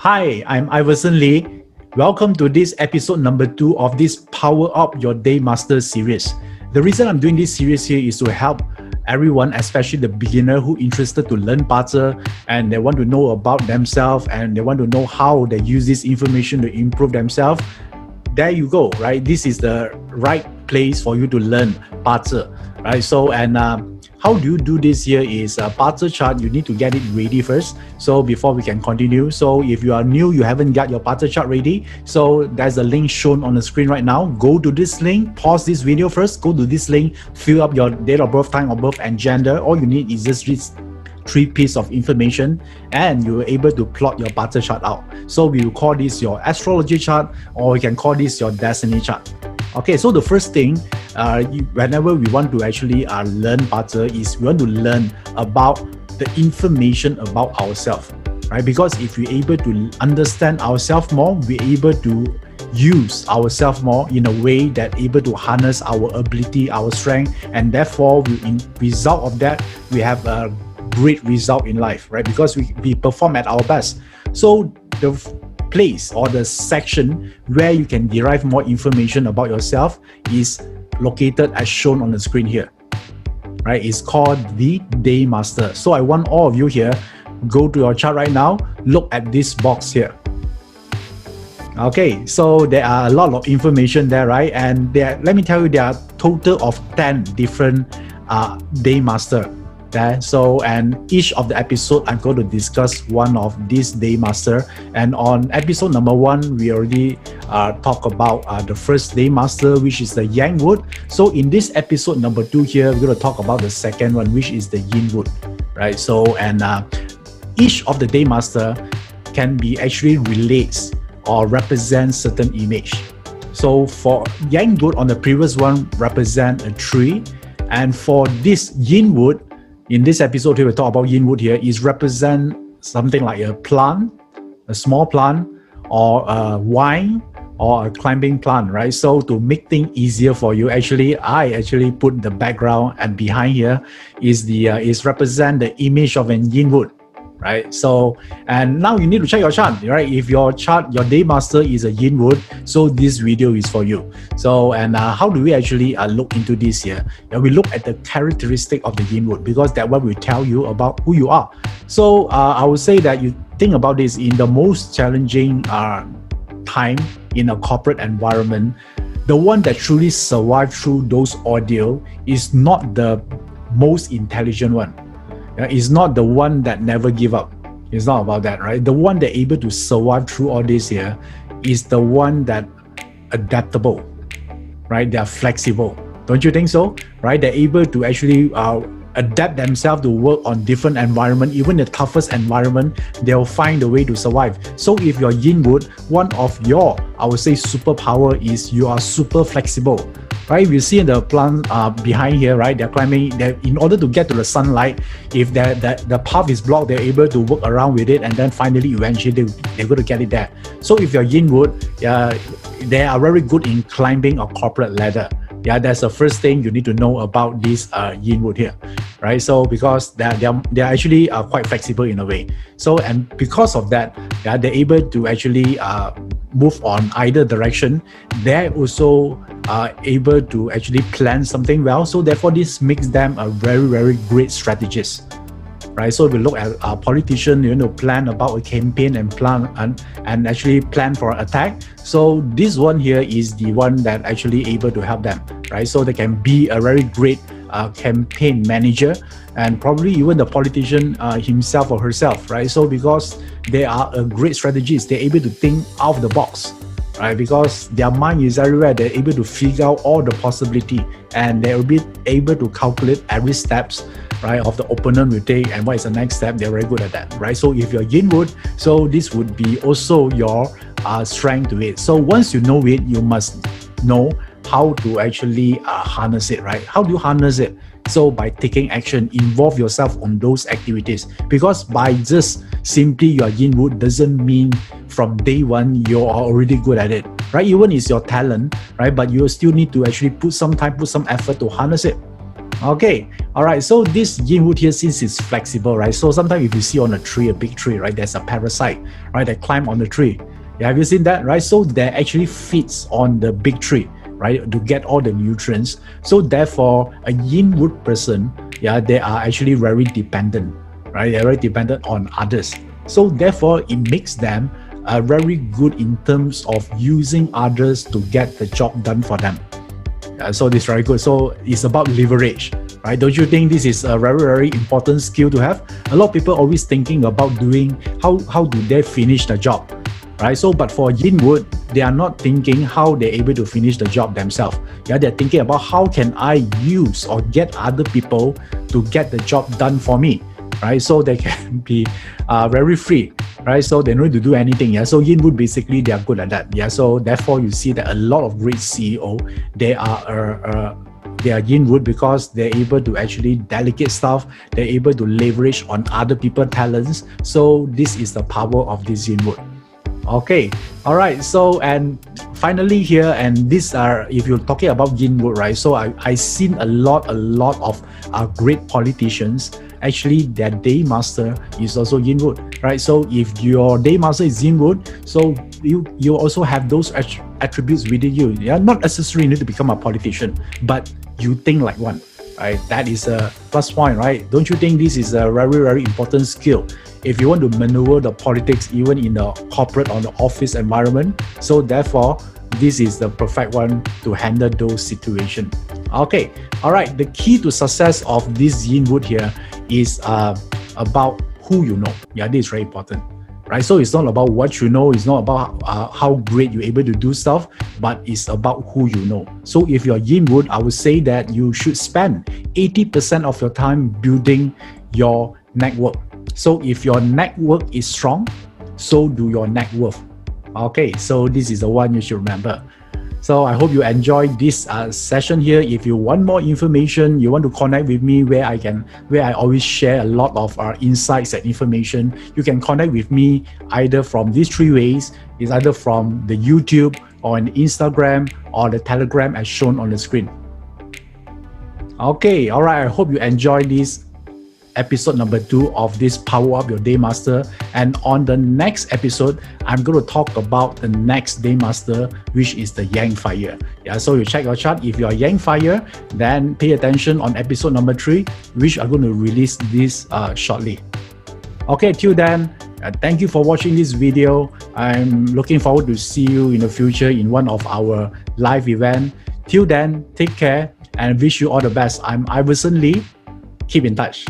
Hi, I'm Iverson Lee. Welcome to this episode number 2 of this Power Up Your Day Master series. The reason I'm doing this series here is to help everyone, especially the beginner who interested to learn BaZi and they want to know about themselves and they want to know how they use this information to improve themselves. There you go, right? This is the right place for you to learn BaZi, right? So, how do you do this here is a BaZi chart. You need to get it ready first. So before we can continue. So if you are new, you haven't got your BaZi chart ready. So there's a link shown on the screen right now. Go to this link, pause this video first, go to this link, fill up your date of birth, time of birth, and gender. All you need is just these 3 pieces of information and you're able to plot your BaZi chart out. So we will call this your astrology chart, or you can call this your destiny chart. Okay, so the first thing, whenever we want to actually learn BaZi is we want to learn about the information about ourselves, right? Because if we're able to understand ourselves more, we're able to use ourselves more in a way that able to harness our ability, our strength, and therefore, in result of that, we have a great result in life, right? Because we perform at our best. So the place or the section where you can derive more information about yourself is located as shown on the screen here, right? It's called the Day Master. So I want all of you here, go to your chart right now, look at this box here. Okay, so there are a lot of information there, right? And let me tell you, there are a total of 10 different Day Master. So, and each of the episode, I'm going to discuss one of these Day Master. And on episode number 1, we already talk about the first Day Master, which is the Yin Wood. So in this episode number 2 here, we're going to talk about the second one, which is the Yin Wood, right? So, and each of the Day Master can be actually relates or represents certain image. So for Yin Wood on the previous one represent a tree, and for this Yin Wood, in this episode here, we talk about Yin Wood here, is represent something like a plant, a small plant, or a vine, or a climbing plant, right? So to make things easier for you, I actually put the background, and behind here is represent the image of an Yin Wood, right? So, and now you need to check your chart, right? If your chart, your Day Master is a Yin Wood, so this video is for you. So, and how do we actually look into this here? We look at the characteristic of the Yin Wood, because that one will tell you about who you are. So I would say that you think about this in the most challenging time in a corporate environment. The one that truly survived through those ordeal is not the most intelligent one. It's not the one that never give up. It's not about that, right? The one that able to survive through all this here is the one that adaptable, right? They're flexible. Don't you think so? Right? They're able to actually adapt themselves to work on different environment, even the toughest environment, they'll find a way to survive. So if you're Yin Wood, one of your, I would say, superpower is you are super flexible. Right, you see the plant behind here, right? They're climbing. In order to get to the sunlight, if the path is blocked, they're able to work around with it, and then finally, eventually, they're going to get it there. So if you're Yin Wood, they are very good in climbing a corporate ladder. Yeah, that's the first thing you need to know about this Yin Wood here, right? So because they're actually quite flexible in a way. So, and because of that, they're able to actually move on either direction. They're also able to actually plan something well. So therefore, this makes them a very, very great strategist, right? So if we look at a politician, plan about a campaign and plan and actually plan for an attack. So this one here is the one that actually able to help them, right? So they can be a very great campaign manager, and probably even the politician himself or herself, right? So because they are a great strategist, they're able to think out of the box, right? Because their mind is everywhere, they're able to figure out all the possibility, and they'll be able to calculate every steps, right, of the opponent will take and what is the next step. They're very good at that, right? So if you're Yin Wood, so this would be also your strength to it. So once you know it, you must know how to actually harness it, right? How do you harness it? So by taking action, involve yourself on those activities, because by just simply your Yin Wood doesn't mean from day one you are already good at it, right? Even it's your talent, right? But you still need to actually put some time, put some effort to harness it. Okay, all right. So this Yin Wood here, since it's flexible, right? So sometimes if you see on a tree, a big tree, right, there's a parasite, right, that climb on the tree. Yeah, have you seen that, right? So that actually feeds on the big tree, right, to get all the nutrients. So therefore, a Yin Wood person, yeah, they are actually very dependent, right? They're very dependent on others. So therefore, it makes them very good in terms of using others to get the job done for them. So this is very good. So it's about leverage, right? Don't you think this is a very, very important skill to have? A lot of people always thinking about doing how do they finish the job, right? So, but for Yin Wood, they are not thinking how they're able to finish the job themselves. Yeah, they're thinking about how can I use or get other people to get the job done for me, right? So they can be very free, right? So they don't need to do anything. Yeah. So Yin Wood, basically they are good at that. Yeah. So therefore you see that a lot of great CEO, they are Yin Wood because they're able to actually delegate stuff. They're able to leverage on other people's talents. So this is the power of this Yin Wood. Okay, all right. So and finally here, and these are, if you're talking about Yin Wood, right? So I seen a lot of great politicians. Actually, their day master is also Yin Wood, right? So if your day master is Yin Wood, so you also have those attributes within you. Yeah, not necessarily need to become a politician, but you think like one, right? That is a plus point, right? Don't you think this is a very, very important skill if you want to maneuver the politics even in the corporate or the office environment? So therefore, this is the perfect one to handle those situations. Okay, all right. The key to success of this Yin Wood here is about who you know. Yeah, this is very important, right? So it's not about what you know. It's not about how great you're able to do stuff, but it's about who you know. So if you're Yin Wood, I would say that you should spend 80% of your time building your network. So if your network is strong, so do your net worth. Okay, so this is the one you should remember. So I hope you enjoyed this session here. If you want more information, you want to connect with me where I always share a lot of insights and information, you can connect with me either from these three ways. It's either from the YouTube or an Instagram or the Telegram as shown on the screen. Okay, all right. I hope you enjoyed this episode number 2 of this Power Up Your Day Master. And on the next episode, I'm going to talk about the next Day Master, which is the Yang Fire. Yeah, so you check your chart. If you are Yang Fire, then pay attention on episode number 3, which I'm going to release this shortly. Okay, till then, thank you for watching this video. I'm looking forward to see you in the future in one of our live events. Till then, take care and wish you all the best. I'm Iverson Lee. Keep in touch.